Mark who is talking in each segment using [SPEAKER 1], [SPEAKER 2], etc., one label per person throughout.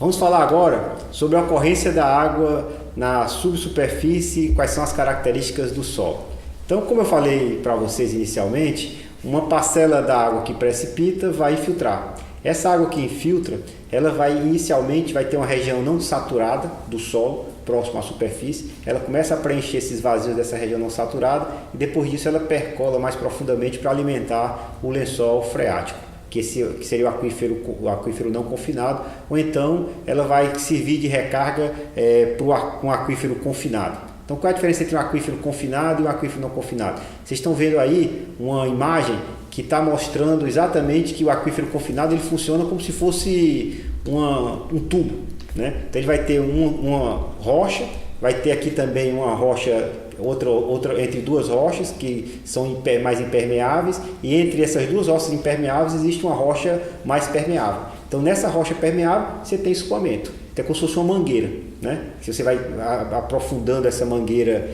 [SPEAKER 1] Vamos falar agora sobre a ocorrência da água na subsuperfície e quais são as características do solo. Então, como eu falei para vocês inicialmente, uma parcela da água que precipita vai infiltrar. Essa água que infiltra, ela inicialmente vai ter uma região não saturada do solo, próximo à superfície, ela começa a preencher esses vazios dessa região não saturada e depois disso ela percola mais profundamente para alimentar o lençol freático, que seria o aquífero não confinado, ou então ela vai servir de recarga para um aquífero confinado. Então, qual é a diferença entre um aquífero confinado e um aquífero não confinado? Vocês estão vendo aí uma imagem que está mostrando exatamente que o aquífero confinado ele funciona como se fosse um tubo, né? Então ele vai ter uma rocha, vai ter aqui também uma rocha, outra entre duas rochas que são mais impermeáveis, e entre essas duas rochas impermeáveis existe uma rocha mais permeável. Então nessa rocha permeável você tem escoamento, então é como se fosse uma mangueira, né? Se você vai aprofundando essa mangueira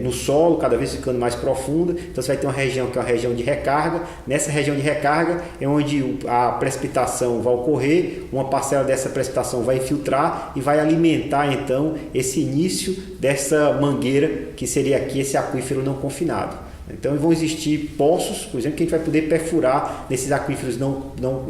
[SPEAKER 1] no solo, cada vez ficando mais profunda, então você vai ter uma região que é uma região de recarga. Nessa região de recarga é onde a precipitação vai ocorrer, uma parcela dessa precipitação vai infiltrar e vai alimentar então esse início dessa mangueira, que seria aqui esse aquífero não confinado. Então vão existir poços, por exemplo, que a gente vai poder perfurar nesses aquíferos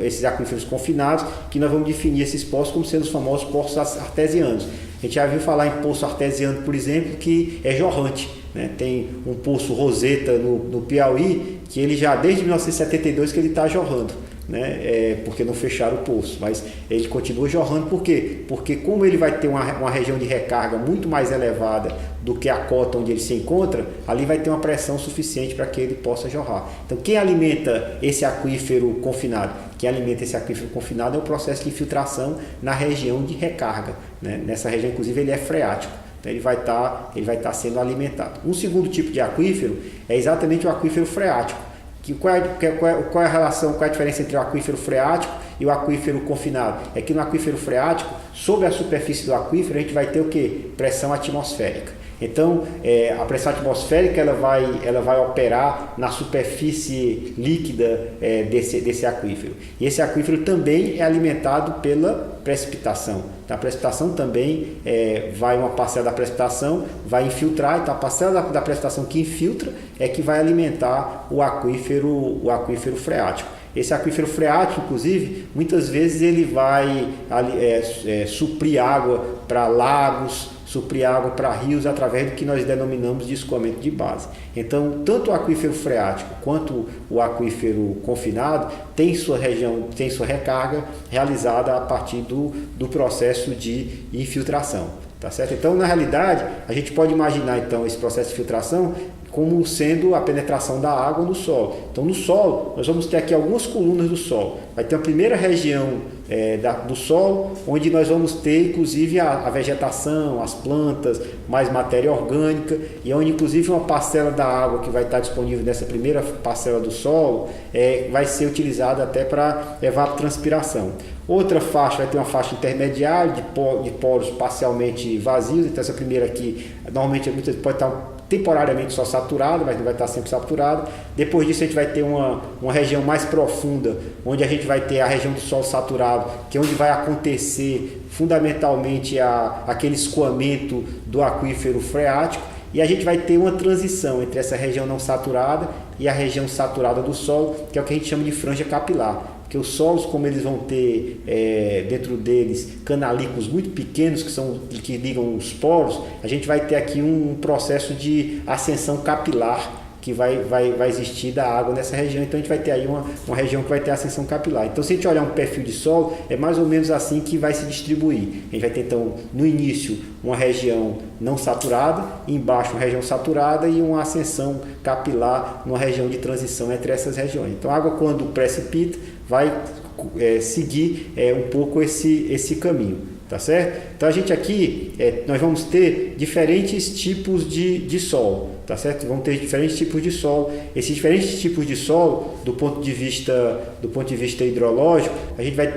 [SPEAKER 1] esses aquíferos confinados, que nós vamos definir esses poços como sendo os famosos poços artesianos. A gente já viu falar em poço artesiano, por exemplo, que é jorrante, né? Tem um poço Roseta no Piauí, que ele já desde 1972 que ele está jorrando, né? Porque não fecharam o poço, mas ele continua jorrando. Por quê? Porque como ele vai ter uma região de recarga muito mais elevada do que a cota onde ele se encontra, ali vai ter uma pressão suficiente para que ele possa jorrar. Então quem alimenta esse aquífero confinado? Quem alimenta esse aquífero confinado é o processo de infiltração na região de recarga, né? Nessa região inclusive ele é freático. Então ele vai estar sendo alimentado. Um segundo tipo de aquífero é exatamente o aquífero freático. Qual é a relação, qual é a diferença entre o aquífero freático e o aquífero confinado? É que no aquífero freático, sobre a superfície do aquífero, a gente vai ter o quê? Pressão atmosférica. Então, a pressão atmosférica ela vai operar na superfície líquida desse aquífero. E esse aquífero também é alimentado pela precipitação. Então, a precipitação também uma parcela da precipitação vai infiltrar, então a parcela da precipitação que infiltra é que vai alimentar o aquífero freático. Esse aquífero freático, inclusive, muitas vezes ele vai suprir água para lagos, suprir água para rios através do que nós denominamos de escoamento de base. Então, tanto o aquífero freático quanto o aquífero confinado tem sua recarga realizada a partir do processo de infiltração, tá certo? Então, na realidade, a gente pode imaginar então esse processo de filtração como sendo a penetração da água no solo. Então, no solo, nós vamos ter aqui algumas colunas do solo. Vai ter a primeira região do solo, onde nós vamos ter, inclusive, a vegetação, as plantas, mais matéria orgânica, e onde, inclusive, uma parcela da água que vai estar disponível nessa primeira parcela do solo vai ser utilizada até para evapotranspiração. Outra faixa vai ter uma faixa intermediária de poros parcialmente vazios. Então, essa primeira aqui, normalmente, pode estar temporariamente só saturada, mas não vai estar sempre saturada. Depois disso a gente vai ter uma região mais profunda, onde a gente vai ter a região do solo saturado, que é onde vai acontecer fundamentalmente aquele escoamento do aquífero freático, e a gente vai ter uma transição entre essa região não saturada e a região saturada do solo, que é o que a gente chama de franja capilar. Porque os solos, como eles vão ter dentro deles canalículos muito pequenos que ligam os poros, a gente vai ter aqui um processo de ascensão capilar que vai existir da água nessa região. Então a gente vai ter aí uma região que vai ter ascensão capilar. Então, se a gente olhar um perfil de solo, é mais ou menos assim que vai se distribuir. A gente vai ter então no início uma região não saturada, embaixo uma região saturada e uma ascensão capilar numa região de transição entre essas regiões. Então a água, quando precipita, vai seguir um pouco esse caminho, tá certo? Então a gente aqui, nós vamos ter diferentes tipos de solo, tá certo? Vamos ter diferentes tipos de solo. Esses diferentes tipos de solo, do ponto de vista hidrológico, a gente vai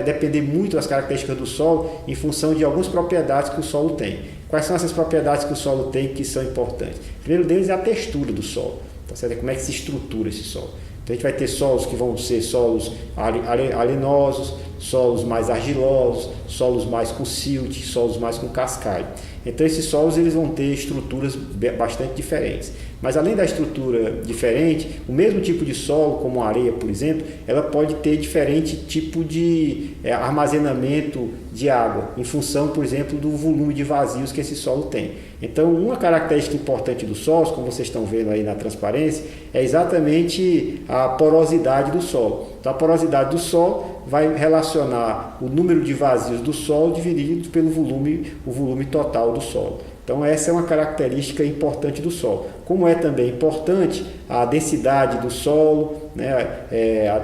[SPEAKER 1] depender muito das características do solo em função de algumas propriedades que o solo tem. Quais são essas propriedades que o solo tem que são importantes? O primeiro deles é a textura do solo, tá certo? Como é que se estrutura esse solo. Então a gente vai ter solos que vão ser solos arenosos, solos mais argilosos, solos mais com silt, solos mais com cascalho. Então esses solos eles vão ter estruturas bastante diferentes. Mas além da estrutura diferente, o mesmo tipo de solo, como a areia, por exemplo, ela pode ter diferente tipo de armazenamento de água, em função, por exemplo, do volume de vazios que esse solo tem. Então, uma característica importante dos solos, como vocês estão vendo aí na transparência, é exatamente a porosidade do solo. Então, a porosidade do solo vai relacionar o número de vazios do solo dividido pelo o volume total do solo. Então essa é uma característica importante do solo. Como é também importante a densidade do solo, né,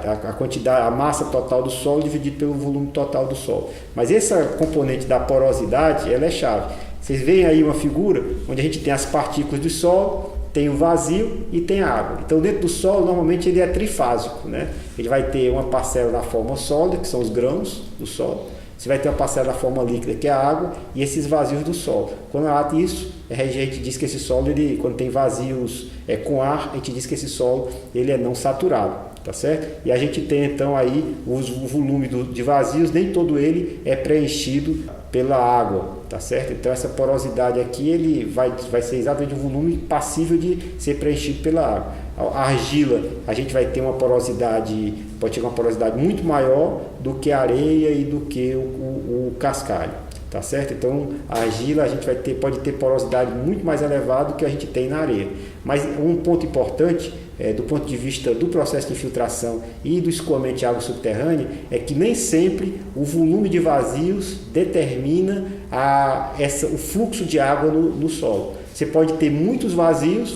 [SPEAKER 1] a quantidade, a massa total do solo dividido pelo volume total do solo. Mas essa componente da porosidade, ela é chave. Vocês veem aí uma figura onde a gente tem as partículas do solo, tem o vazio e tem a água. Então dentro do solo normalmente ele é trifásico, né? Ele vai ter uma parcela da forma sólida, que são os grãos do solo. Você vai ter uma parcela da forma líquida, que é a água, e esses vazios do solo. Quando há isso, a gente diz que esse solo, quando tem vazios com ar, a gente diz que esse solo ele é não saturado, tá certo? E a gente tem então aí o volume de vazios, nem todo ele é preenchido pela água, tá certo? Então essa porosidade aqui ele vai ser exatamente um volume passível de ser preenchido pela água. A argila, a gente vai ter uma porosidade, pode ter uma porosidade muito maior do que a areia e do que o cascalho, tá certo? Então a argila a gente pode ter porosidade muito mais elevada do que a gente tem na areia. Mas um ponto importante, do ponto de vista do processo de infiltração e do escoamento de água subterrânea, é que nem sempre o volume de vazios determina o fluxo de água no solo. Você pode ter muitos vazios,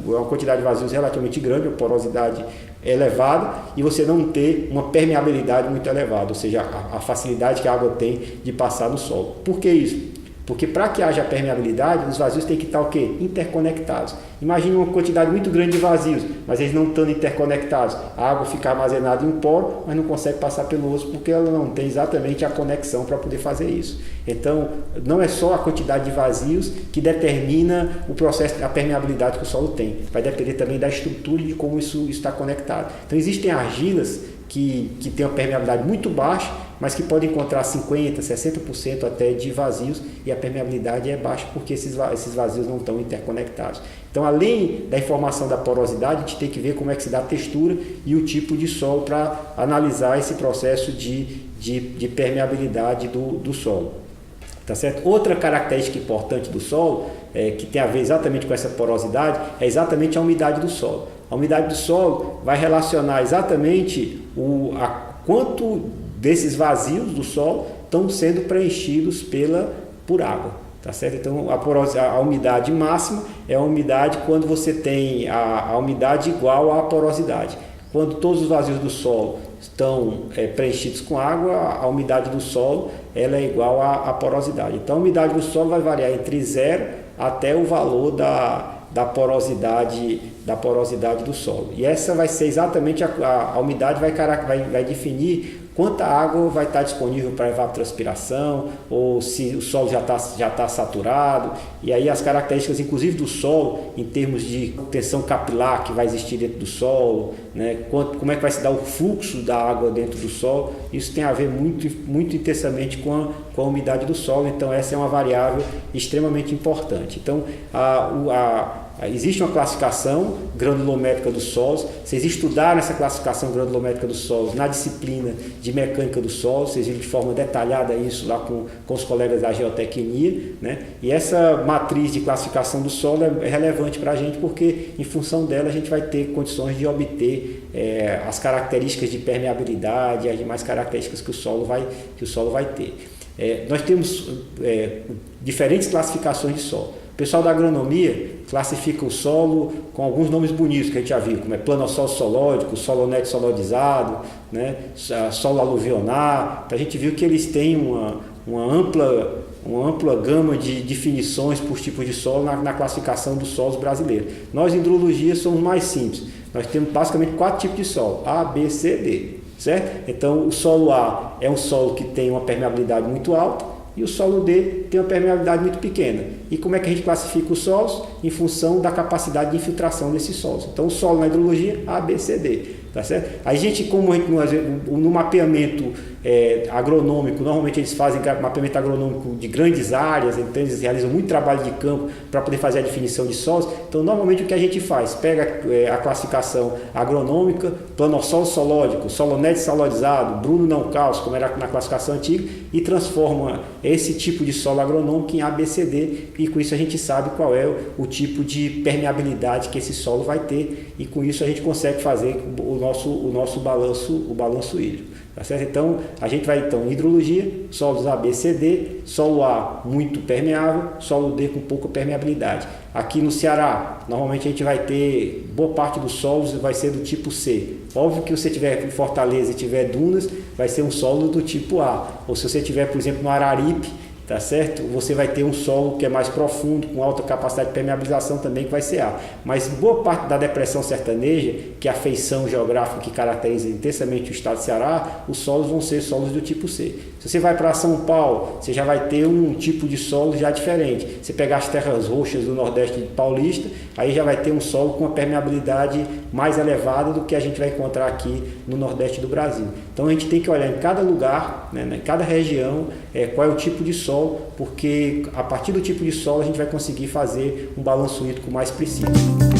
[SPEAKER 1] uma quantidade de vazios relativamente grande, uma porosidade elevada, e você não ter uma permeabilidade muito elevada, ou seja, a facilidade que a água tem de passar no solo. Por que isso? Porque para que haja permeabilidade, os vazios têm que estar o quê? Interconectados. Imagine uma quantidade muito grande de vazios, mas eles não estando interconectados. A água fica armazenada em um poro, mas não consegue passar pelo osso porque ela não tem exatamente a conexão para poder fazer isso. Então, não é só a quantidade de vazios que determina o processo, a permeabilidade que o solo tem. Vai depender também da estrutura e de como isso está conectado. Então, existem argilas que têm uma permeabilidade muito baixa, mas que podem encontrar 50%, 60% até de vazios, e a permeabilidade é baixa porque esses vazios não estão interconectados. Então, além da informação da porosidade, a gente tem que ver como é que se dá a textura e o tipo de solo para analisar esse processo de permeabilidade do solo. Tá certo? Outra característica importante do solo, que tem a ver exatamente com essa porosidade, é exatamente a umidade do solo. A umidade do solo vai relacionar exatamente quanto desses vazios do solo estão sendo preenchidos por água. Tá certo? Então a umidade máxima é a umidade quando você tem a umidade igual à porosidade. Quando todos os vazios do solo estão preenchidos com água, a umidade do solo ela é igual à porosidade. Então a umidade do solo vai variar entre 0 até o valor da porosidade do solo. E essa vai ser exatamente a umidade vai definir quanta água vai estar disponível para evapotranspiração, ou se o solo já tá saturado. E aí as características, inclusive do solo, em termos de tensão capilar que vai existir dentro do solo, né? Como é que vai se dar o fluxo da água dentro do solo, isso tem a ver muito, muito intensamente com a umidade do solo. Então essa é uma variável extremamente importante. Então existe uma classificação granulométrica dos solos. Vocês estudaram essa classificação granulométrica dos solos na disciplina de mecânica dos solos, vocês viram de forma detalhada isso lá com os colegas da geotecnia, né? E essa matriz de classificação do solo é relevante para a gente porque em função dela a gente vai ter condições de obter as características de permeabilidade e as demais características que o solo vai ter. Nós temos diferentes classificações de solo. O pessoal da agronomia classifica o solo com alguns nomes bonitos que a gente já viu, como planossol solódico, solonete solodizado, né? Solo aluvionar. Então a gente viu que eles têm uma ampla gama de definições por tipo de solo na classificação dos solos brasileiros. Nós, em hidrologia, somos mais simples. Nós temos basicamente 4 tipos de solo: A, B, C, D. Certo? Então o solo A é um solo que tem uma permeabilidade muito alta, e o solo D tem uma permeabilidade muito pequena. E como é que a gente classifica os solos? Em função da capacidade de infiltração desses solos. Então o solo na hidrologia, A, B, C, D. tá certo? A gente, no mapeamento agronômico, normalmente eles fazem mapeamento agronômico de grandes áreas, então eles realizam muito trabalho de campo para poder fazer a definição de solos. Então, normalmente o que a gente faz? Pega a classificação agronômica, planossolo solódico, solonete salodizado, bruno não cálcico, como era na classificação antiga, e transforma esse tipo de solo agronômico em ABCD, e com isso a gente sabe qual é o tipo de permeabilidade que esse solo vai ter, e com isso a gente consegue fazer o nosso balanço hídrico. Tá certo? Então, a gente vai em hidrologia, solos A, B, C, D, solo A muito permeável, solo D com pouca permeabilidade. Aqui no Ceará, normalmente a gente vai ter, boa parte dos solos vai ser do tipo C. Óbvio que se você tiver em Fortaleza e tiver dunas, vai ser um solo do tipo A. Ou se você tiver, por exemplo, no Araripe, tá certo? Você vai ter um solo que é mais profundo, com alta capacidade de permeabilização também, que vai ser A. Mas boa parte da depressão sertaneja, que é a feição geográfica que caracteriza intensamente o estado de Ceará, os solos vão ser solos do tipo C. Se você vai para São Paulo, você já vai ter um tipo de solo já diferente. Se pegar as terras roxas do Nordeste paulista, aí já vai ter um solo com uma permeabilidade mais elevada do que a gente vai encontrar aqui no Nordeste do Brasil. Então a gente tem que olhar em cada lugar, em cada região, qual é o tipo de solo, porque a partir do tipo de solo a gente vai conseguir fazer um balanço hídrico mais preciso.